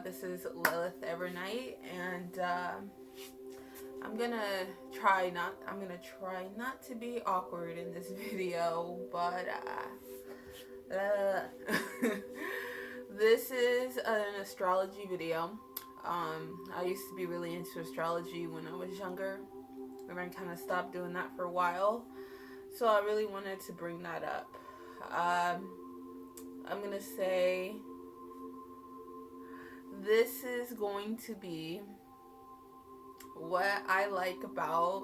This is Lilith Evernight, and I'm gonna try not to be awkward in this video, but this is an astrology video. I used to be really into astrology when I was younger, and I kind of stopped doing that for a while. So I really wanted to bring that up. I'm gonna say this is going to be what I like about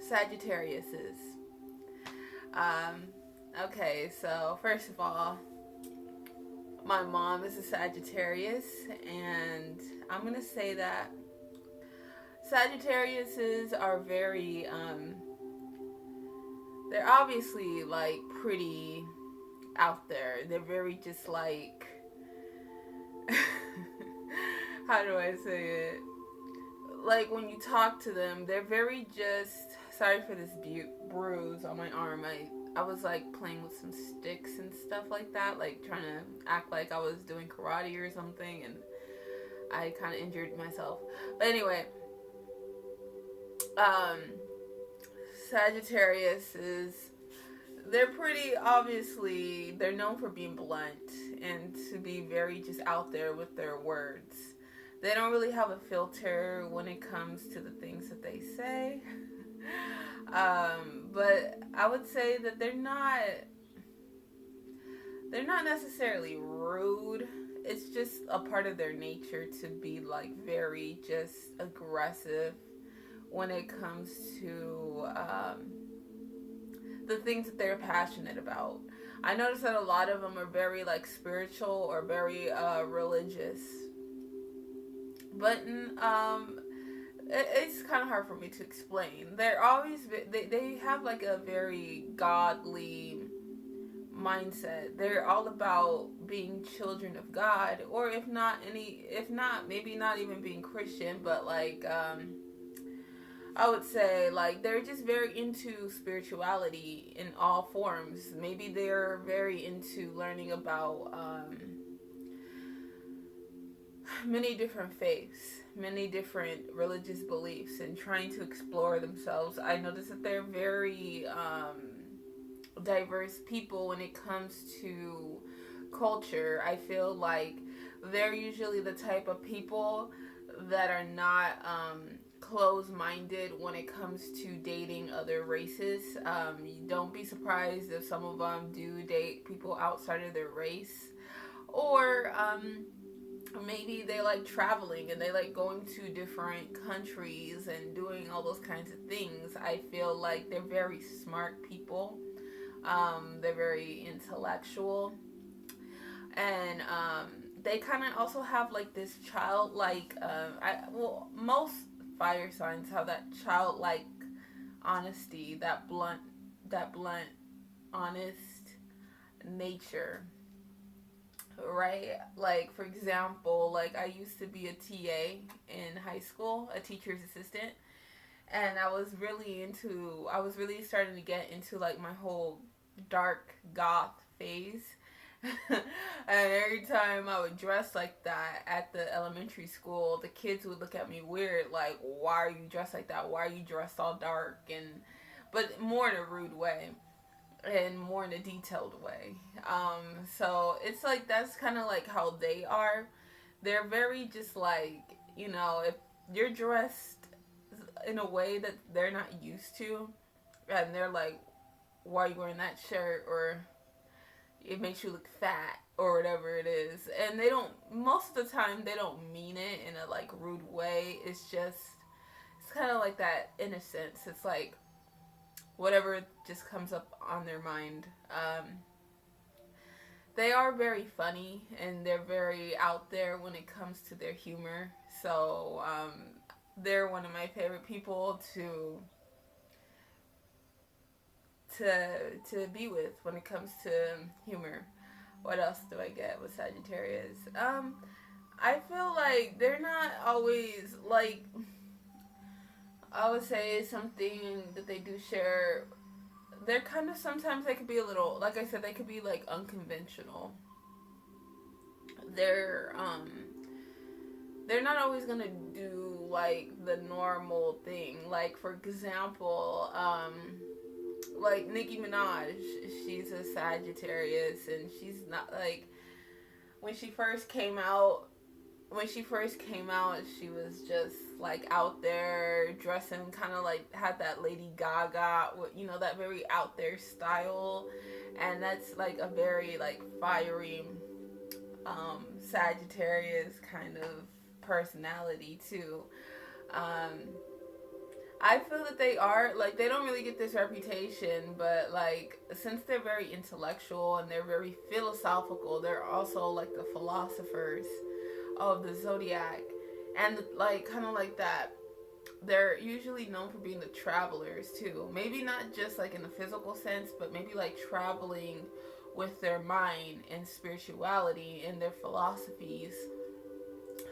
Sagittariuses. Okay, so first of all, my mom is a Sagittarius, and I'm gonna say that Sagittariuses are very, they're obviously like pretty out there. They're very just like, how do I say it? Like when you talk to them, they're very just. Sorry for this bruise on my arm. I was like playing with some sticks and stuff like that, like trying to act like I was doing karate or something, and I kind of injured myself. But anyway, Sagittarius is, they're pretty, obviously, they're known for being blunt and to be very just out there with their words. They don't really have a filter when it comes to the things that they say. But I would say that they're not necessarily rude. It's just a part of their nature to be like very just aggressive when it comes to the things that they're passionate about. I notice that a lot of them are very like spiritual or very religious, but it's kind of hard for me to explain. They're always they have like a very godly mindset. They're all about being children of God, or if not maybe not even being Christian, but like I would say like they're just very into spirituality in all forms. Maybe they're very into learning about many different faiths, many different religious beliefs, and trying to explore themselves. I notice that they're very diverse people when it comes to culture. I feel like they're usually the type of people that are not closed-minded when it comes to dating other races. Don't be surprised if some of them do date people outside of their race, or maybe they like traveling and they like going to different countries and doing all those kinds of things. I feel like they're very smart people. They're very intellectual, and they kind of also have like this childlike. Most fire signs have that childlike honesty, that blunt, honest nature. Right? Like, for example, like I used to be a TA in high school, a teacher's assistant, and I was really starting to get into like my whole dark goth phase. And every time I would dress like that at the elementary school, the kids would look at me weird, like, why are you dressed like that? Why are you dressed all dark? But more in a rude way and more in a detailed way. So it's like that's kind of like how they are. They're very just like, if you're dressed in a way that they're not used to, and they're like, why are you wearing that shirt? Or it makes you look fat or whatever it is. And most of the time they don't mean it in a like rude way. It's kind of like that innocence. It's like whatever just comes up on their mind. They are very funny and they're very out there when it comes to their humor. So they're one of my favorite people to be with when it comes to humor. What else do I get with Sagittarius? I feel like they're not always like, I would say something that they do share. They're kind of, sometimes they could be a little, like I said, they could be like unconventional. they're they're not always gonna do like the normal thing. Like for example, like Nicki Minaj, she's a Sagittarius, and she's not like when she first came out. When she first came out, she was just like out there dressing, kind of like had that Lady Gaga, you know, that very out there style, and that's like a very like fiery Sagittarius kind of personality too. Um, I feel that they are like they don't really get this reputation, but like since they're very intellectual and they're very philosophical, they're also like the philosophers of the zodiac, and like kind of like that. They're usually known for being the travelers too. Maybe not just like in the physical sense, but maybe like traveling with their mind and spirituality and their philosophies.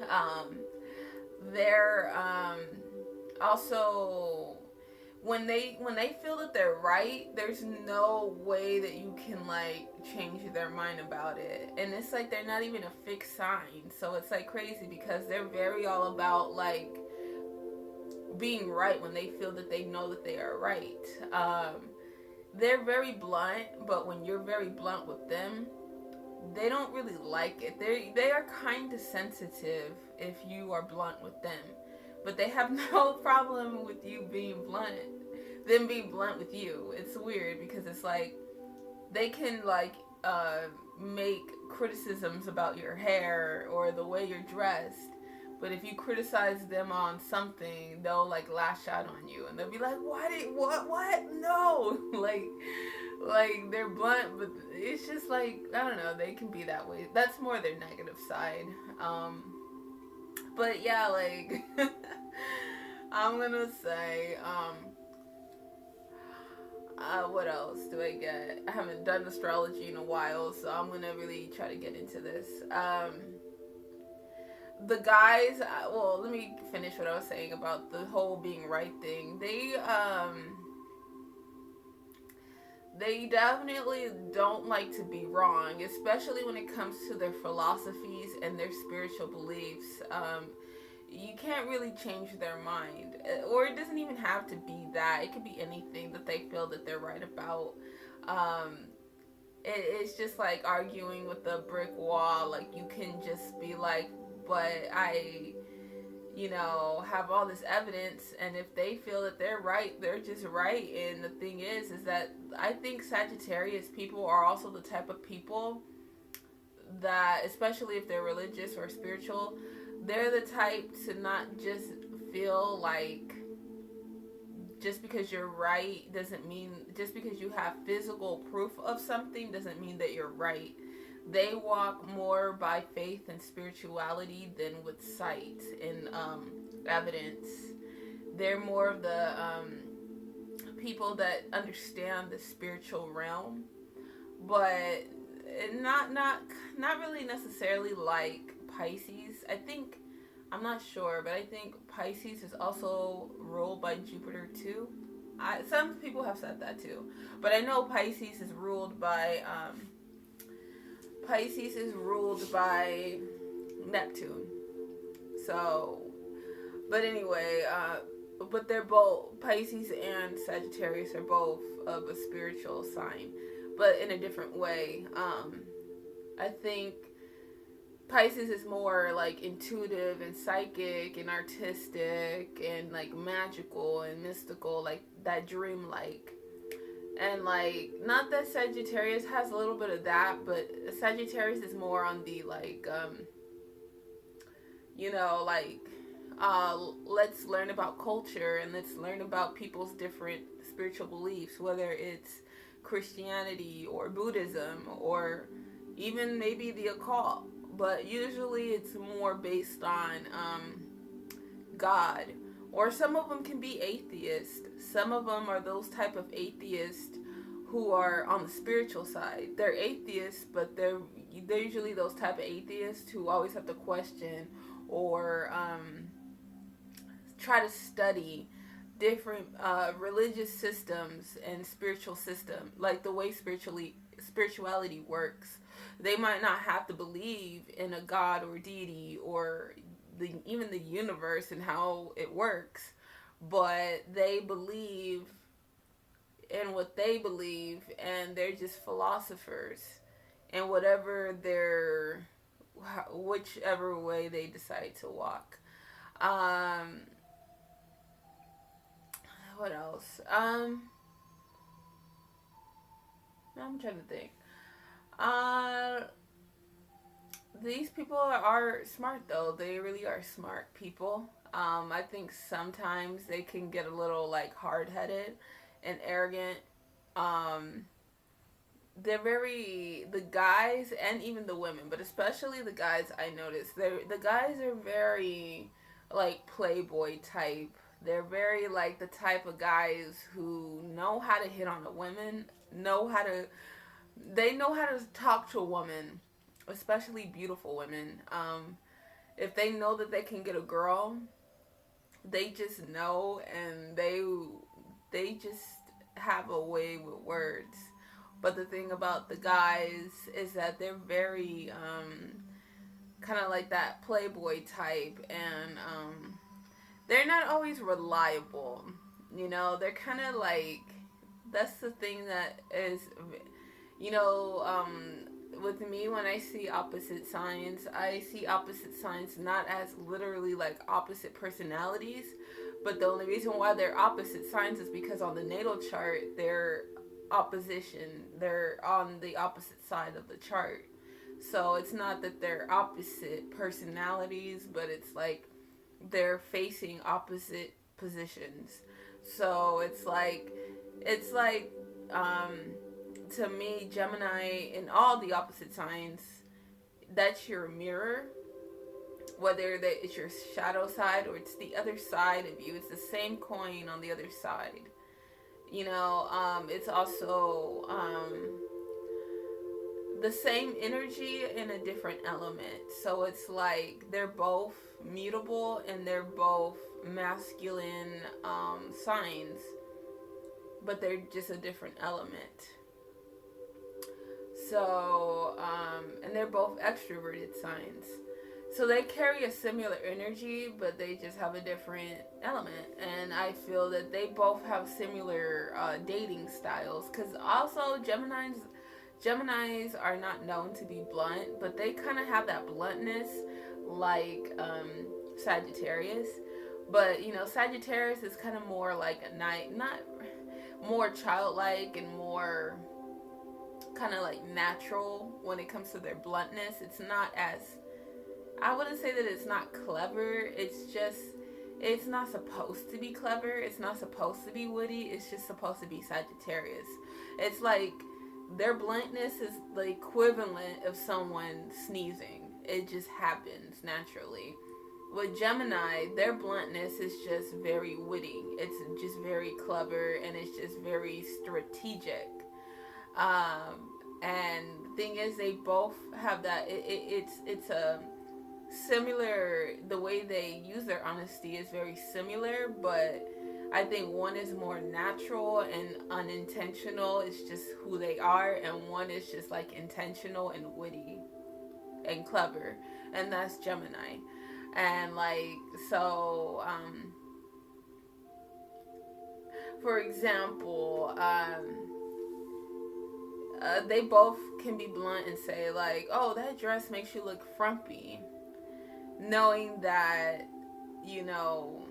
Um, they're also when they feel that they're right, there's no way that you can like change their mind about it. And it's like they're not even a fixed sign, so it's like crazy because they're very all about like being right when they feel that they know that they are right. They're very blunt, but when you're very blunt with them, they don't really like it. They are kind of sensitive if you are blunt with them, but they have no problem with you being blunt. Them being blunt with you. It's weird because it's like they can like make criticisms about your hair or the way you're dressed, but if you criticize them on something, they'll like lash out on you and they'll be like, what no like they're blunt, but it's just like I don't know, they can be that way. That's more their negative side. But yeah, like I'm gonna say what else do I get? I haven't done astrology in a while, so I'm gonna really try to get into this. The guys, well, let me finish what I was saying about the whole being right thing. They definitely don't like to be wrong, especially when it comes to their philosophies and their spiritual beliefs. You can't really change their mind, or it doesn't even have to be that. It could be anything that they feel that they're right about. It's just like arguing with a brick wall. Like you can just be like, but I, have all this evidence, and if they feel that they're right, they're just right. And the thing is that I think Sagittarius people are also the type of people that, especially if they're religious or spiritual, they're the type to not just feel like just because you're right doesn't mean, just because you have physical proof of something doesn't mean that you're right. They walk more by faith and spirituality than with sight and evidence. They're more of the people that understand the spiritual realm, but not really necessarily like Pisces. I'm not sure, but I think Pisces is also ruled by Jupiter too. Some people have said that too, but I know Pisces is ruled by Neptune. So, but anyway, but they're both, Pisces and Sagittarius are both of a spiritual sign, but in a different way. I think Pisces is more like intuitive and psychic and artistic and like magical and mystical, like that dream-like. And like, not that Sagittarius has a little bit of that, but Sagittarius is more on the like, let's learn about culture and let's learn about people's different spiritual beliefs, whether it's Christianity or Buddhism or even maybe the occult. But usually it's more based on God. Or some of them can be atheist. Some of them are those type of atheists who are on the spiritual side. They're atheists, but they're usually those type of atheists who always have to question or try to study different religious systems and spiritual system, like the way spirituality works. They might not have to believe in a god or deity or even the universe and how it works, but they believe in what they believe, and they're just philosophers, and whatever their whichever way they decide to walk. Um, what else? I'm trying to think. Uh, these people are smart though. They really are smart people. I think sometimes they can get a little like hard headed and arrogant. Um, they're very the guys and even the women, but especially the guys. I noticed the guys are very like playboy type. They're very like the type of guys who know how to hit on the women, know how to they know how to talk to a woman, especially beautiful women. If they know that they can get a girl, they just know, and they just have a way with words. But the thing about the guys is that they're very kind of like that playboy type, and they're not always reliable. You know, they're kind of like that's the thing that is, you know, with me when I see opposite signs, I see opposite signs not as literally like opposite personalities, but the only reason why they're opposite signs is because on the natal chart they're opposition. They're on the opposite side of the chart. So it's not that they're opposite personalities, but it's like they're facing opposite positions. So it's like um to me, Gemini and all the opposite signs, that's your mirror. Whether that it's your shadow side or it's the other side of you, it's the same coin on the other side. You know, it's also the same energy in a different element. So it's like they're both mutable and they're both masculine signs, but they're just a different element. So, and they're both extroverted signs. So they carry a similar energy, but they just have a different element. And I feel that they both have similar dating styles. Because also Geminis are not known to be blunt, but they kind of have that bluntness like Sagittarius. But, you know, Sagittarius is kind of more like a night, not more childlike and more kind of like natural when it comes to their bluntness. It's not as, I wouldn't say that it's not clever. It's just, it's not supposed to be clever. It's not supposed to be witty. It's just supposed to be Sagittarius. It's like their bluntness is the equivalent of someone sneezing. It just happens naturally. With Gemini, their bluntness is just very witty. It's just very clever, and it's just very strategic. And the thing is, they both have that. It's a similar. The way they use their honesty is very similar, but I think one is more natural and unintentional. It's just who they are, and one is just like intentional and witty and clever, and that's Gemini. And like so, for example, they both can be blunt and say like, "Oh, that dress makes you look frumpy," knowing that, you know,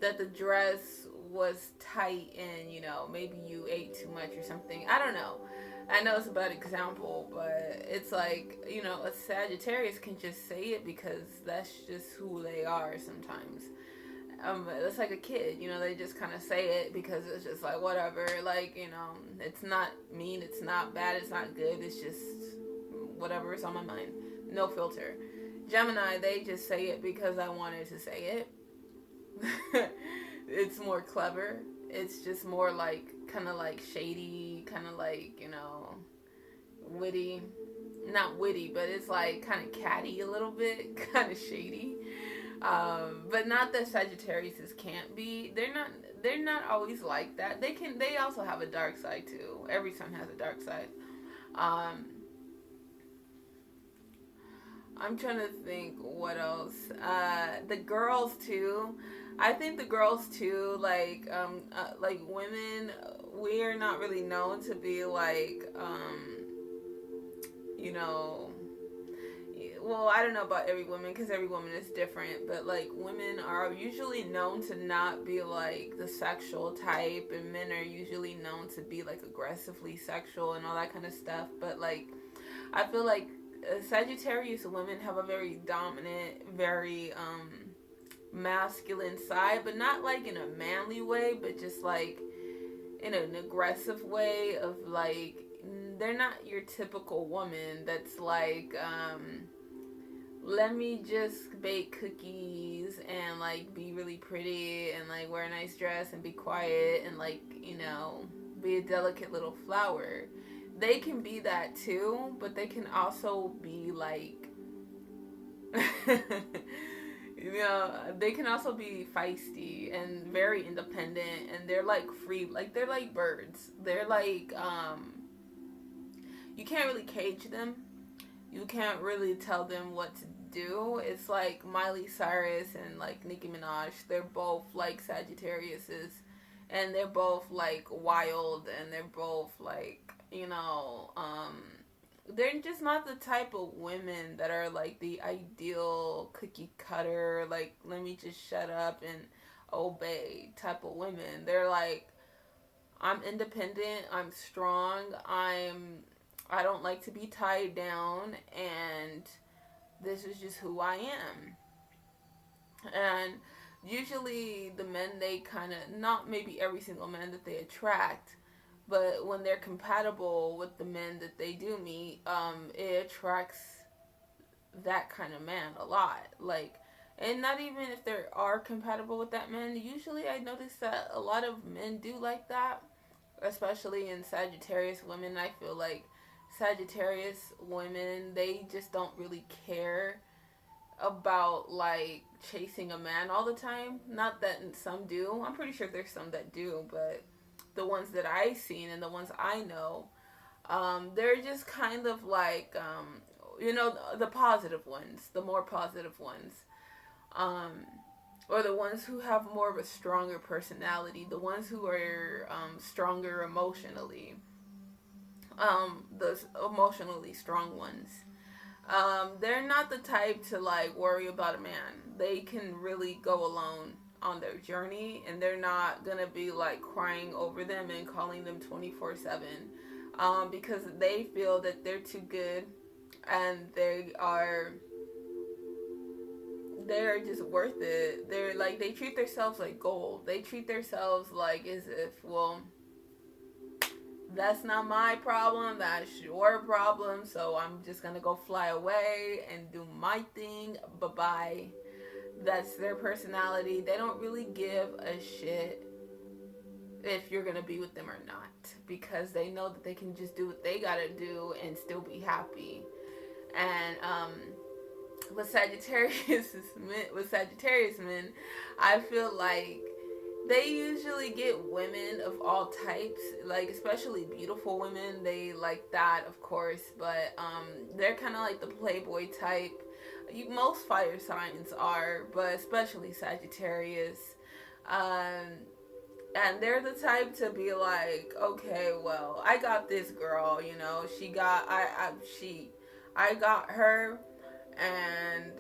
that the dress was tight and, you know, maybe you ate too much or something. I don't know. I know it's a bad example, but it's like, you know, a Sagittarius can just say it because that's just who they are sometimes. It's like a kid, you know, they just kind of say it because it's just like, whatever, like, you know, it's not mean, it's not bad, it's not good, it's just whatever is on my mind. No filter. Gemini, they just say it because I wanted to say it. It's more clever. It's just more like, kind of like shady, kind of like, you know, witty. Not witty, but it's like kind of catty a little bit, kind of shady. But not that Sagittarius can't be. They're not always like that. They also have a dark side too. Every sign has a dark side. Um, I'm trying to think what else. The girls too. I think the girls too, like women, we're not really known to be like, you know, well, I don't know about every woman because every woman is different, but like women are usually known to not be like the sexual type, and men are usually known to be like aggressively sexual and all that kind of stuff. But like, I feel like Sagittarius women have a very dominant, very masculine side, but not like in a manly way, but just like in an aggressive way of like, they're not your typical woman that's like, let me just bake cookies and like be really pretty and like wear a nice dress and be quiet and like, be a delicate little flower. They can be that too, but they can also be like they can also be feisty and very independent, and they're like free, like they're like birds. They're like you can't really cage them. You can't really tell them what to do. It's like Miley Cyrus and like Nicki Minaj. They're both like Sagittariuses, and they're both like wild, and they're both like, they're just not the type of women that are like the ideal cookie cutter, like let me just shut up and obey type of women. They're like, I'm independent, I'm strong, I don't like to be tied down, and this is just who I am. And usually the men, they kind of, not maybe every single man that they attract, but when they're compatible with the men that they do meet, it attracts that kind of man a lot. Like, and not even if they are compatible with that man, usually I notice that a lot of men do like that, especially in Sagittarius women. I feel like Sagittarius women, they just don't really care about like chasing a man all the time. Not that some do. I'm pretty sure there's some that do, but the ones that I've seen and the ones I know, they're just kind of like, the positive ones, the more positive ones, um, or the ones who have more of a stronger personality, the ones who are stronger emotionally, the emotionally strong ones. They're not the type to like worry about a man. They can really go alone on their journey, and they're not gonna be like crying over them and calling them 24/7, because they feel that they're too good, and they're just worth it. They're like, they treat themselves like gold. They treat themselves like as if, well, that's not my problem, that's your problem, so I'm just gonna go fly away and do my thing. Bye bye. That's their personality. They don't really give a shit if you're gonna be with them or not, because they know that they can just do what they gotta do and still be happy. And with Sagittarius men, I feel like they usually get women of all types, like especially beautiful women. They like that, of course, but they're kind of like the playboy type. Most fire signs are, but especially Sagittarius. And they're the type to be like, okay, well, I got this girl, I got her, and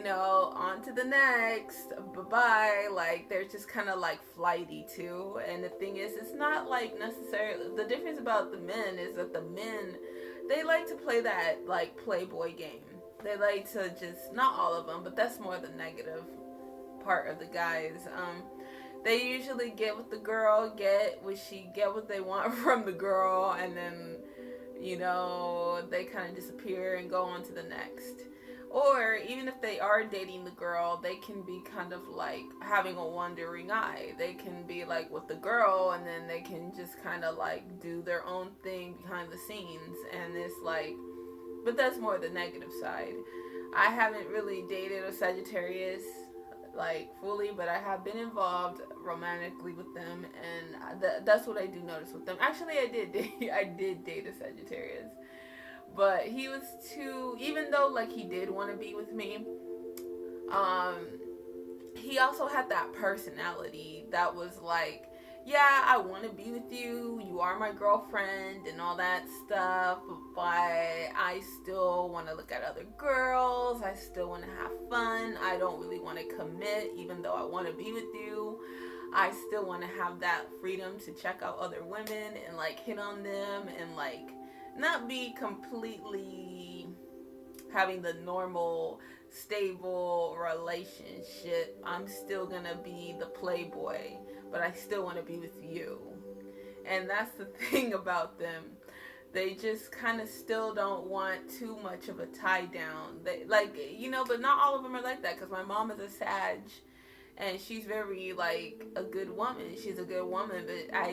on to the next, bye-bye. Like, they're just kind of like flighty too. And the thing is, it's not like necessarily, the difference about the men is that the men, they like to play that like playboy game. They like to just, not all of them, but that's more the negative part of the guys. They usually get with the girl, get what they want from the girl, and then they kind of disappear and go on to the next. Or even if they are dating the girl, they can be kind of like having a wandering eye. They can be like with the girl, and then they can just kind of like do their own thing behind the scenes. And it's like, but that's more the negative side. I haven't really dated a Sagittarius like fully, but I have been involved romantically with them, and that's what I do notice with them. Actually, I did date a Sagittarius. But he was too, even though like he did want to be with me, um, he also had that personality that was like, yeah, I want to be with you. You are my girlfriend and all that stuff. But I still want to look at other girls. I still want to have fun. I don't really want to commit, even though I want to be with you. I still want to have that freedom to check out other women and like hit on them and like not be completely having the normal stable relationship. I'm still gonna be the playboy, but I still want to be with you. And that's the thing about them. They just kind of still don't want too much of a tie down. They like, but not all of them are like that, because my mom is a Sag, and she's very like a good woman. She's a good woman, but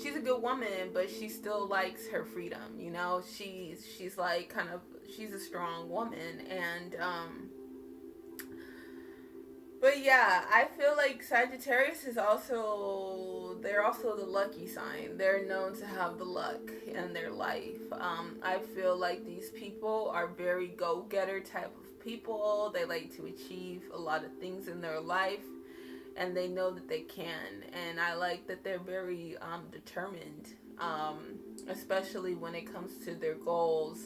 she's a good woman, but she still likes her freedom. She's like kind of, she's a strong woman. And but yeah, I feel like Sagittarius is also, they're also the lucky sign. They're known to have the luck in their life. I feel like these people are very go-getter type of people. They like to achieve a lot of things in their life, and they know that they can. And I like that they're very determined, especially when it comes to their goals.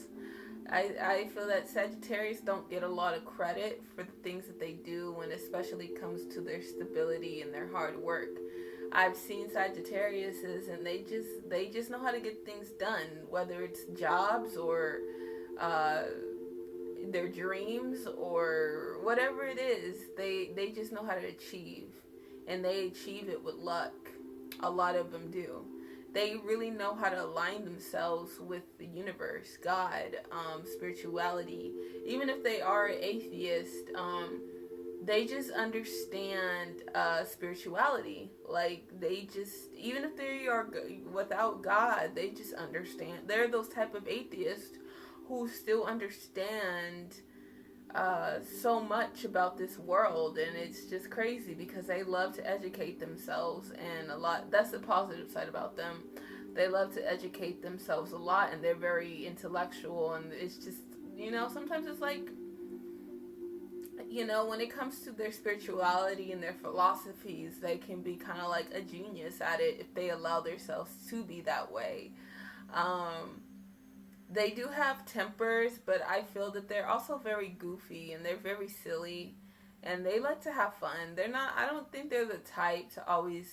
I feel that Sagittarius don't get a lot of credit for the things that they do, when especially comes to their stability and their hard work. I've seen Sagittariuses, and they just know how to get things done, whether it's jobs or uh, their dreams or whatever it is. They just know how to achieve, and they achieve it with luck. A lot of them do. They really know how to align themselves with the universe, God, spirituality. Even if they are atheist, they just understand spirituality. Like, they just, even if they are without God, they just understand. They're those type of atheists who still understand so much about this world. And it's just crazy because they love to educate themselves, and a lot, that's the positive side about them. They love to educate themselves a lot, and they're very intellectual. And it's just, sometimes it's like, when it comes to their spirituality and their philosophies, they can be kind of like a genius at it if they allow themselves to be that way. They do have tempers, but I feel that they're also very goofy, and they're very silly, and they like to have fun. They're not, I don't think they're the type to always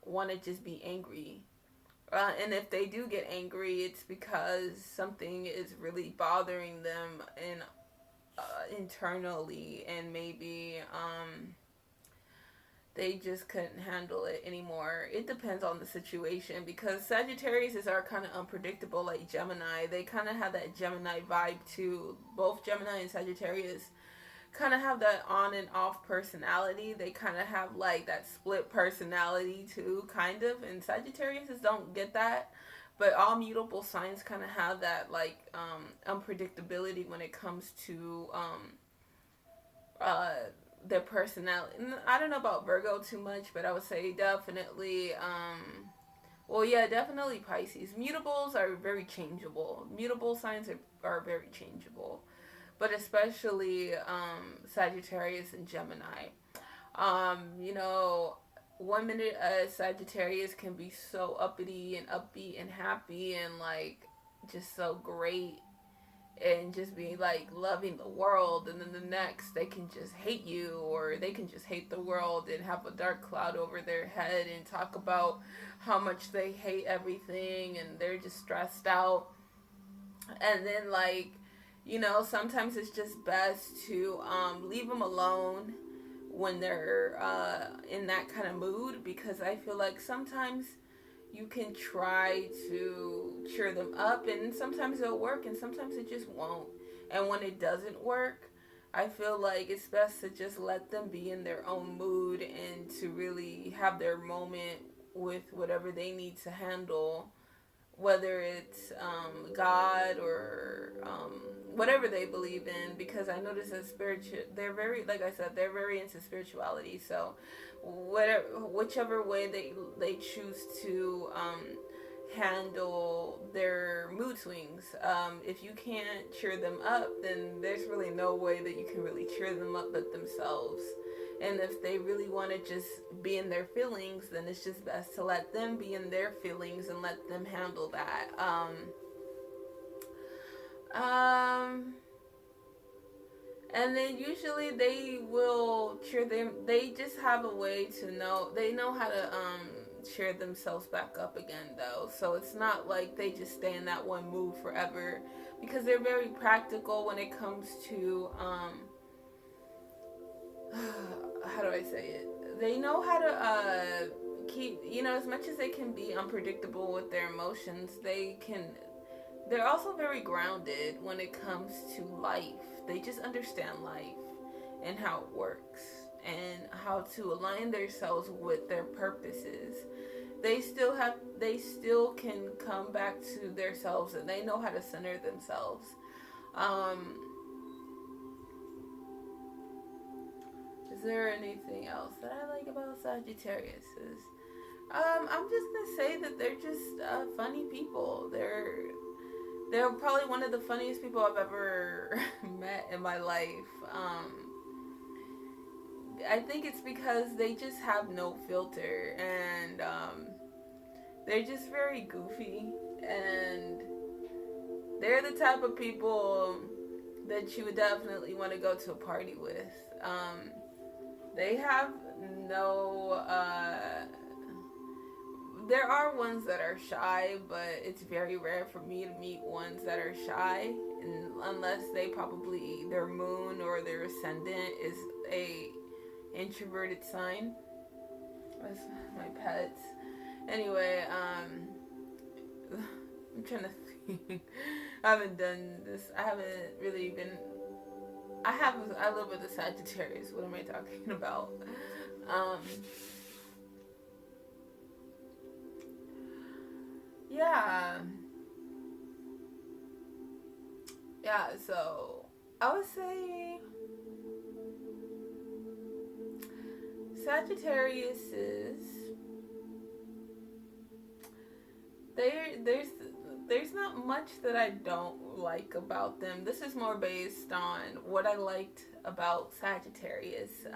want to just be angry. And if they do get angry, it's because something is really bothering them internally, and maybe they just couldn't handle it anymore. It depends on the situation, because Sagittarius are kind of unpredictable, like Gemini. They kind of have that Gemini vibe too. Both Gemini and Sagittarius kind of have that on and off personality. They kind of have like that split personality too, kind of. And Sagittarius don't get that. But all mutable signs kind of have that like unpredictability when it comes to uh, their personality. I don't know about Virgo too much, but I would say definitely, definitely Pisces. Mutables are very changeable. Mutable signs are very changeable, but especially Sagittarius and Gemini. You know, 1 minute Sagittarius can be so uppity and upbeat and happy and like just so great and just be like loving the world, and then the next they can just hate you, or they can just hate the world and have a dark cloud over their head and talk about how much they hate everything and they're just stressed out. And then like, sometimes it's just best to leave them alone when they're in that kind of mood, because I feel like sometimes you can try to cheer them up, and sometimes it'll work and sometimes it just won't. And when it doesn't work, I feel like it's best to just let them be in their own mood and to really have their moment with whatever they need to handle, whether it's God or whatever they believe in. Because I notice that they're very, like I said, they're very into spirituality. So whichever way they choose to handle their mood swings. If you can't cheer them up, then there's really no way that you can really cheer them up but themselves. And if they really want to just be in their feelings, then it's just best to let them be in their feelings and let them handle that. And then usually they will cheer them. They just have a way to know. They know how to cheer themselves back up again, though. So it's not like they just stay in that one mood forever, because they're very practical when it comes to how do I say it? They know how to keep, as much as they can be unpredictable with their emotions, they're also very grounded when it comes to life. They just understand life and how it works and how to align themselves with their purposes. They still can come back to themselves, and they know how to center themselves. Is there anything else that I like about Sagittarius? I'm just gonna say that they're just funny people. They're probably one of the funniest people I've ever met in my life. I think it's because they just have no filter, and they're just very goofy, and they're the type of people that you would definitely want to go to a party with. They have no there are ones that are shy, but it's very rare for me to meet ones that are shy, unless their moon or their ascendant is a introverted sign. That's my pets. Anyway, I'm trying to think. I haven't done this. I haven't really been. I live with a Sagittarius. What am I talking about? Yeah. Yeah, so I would say Sagittariuses, there's not much that I don't like about them. This is more based on what I liked about Sagittarius.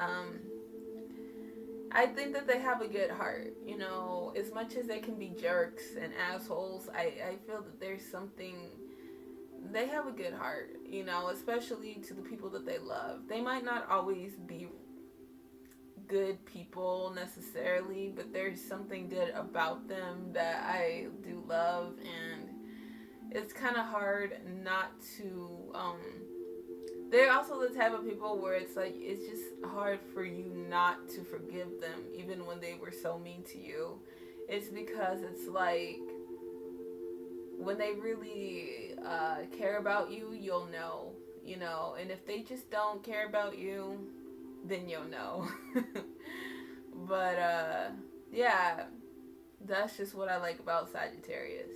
I think that they have a good heart, as much as they can be jerks and assholes. I feel that there's something, they have a good heart, especially to the people that they love. They might not always be good people necessarily, but there's something good about them that I do love, and it's kind of hard not to, they're also the type of people where it's like, it's just hard for you not to forgive them, even when they were so mean to you. It's because it's like, when they really care about you, you'll know, and if they just don't care about you, then you'll know. But, yeah, that's just what I like about Sagittarius.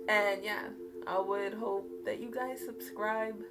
And yeah, I would hope that you guys subscribe.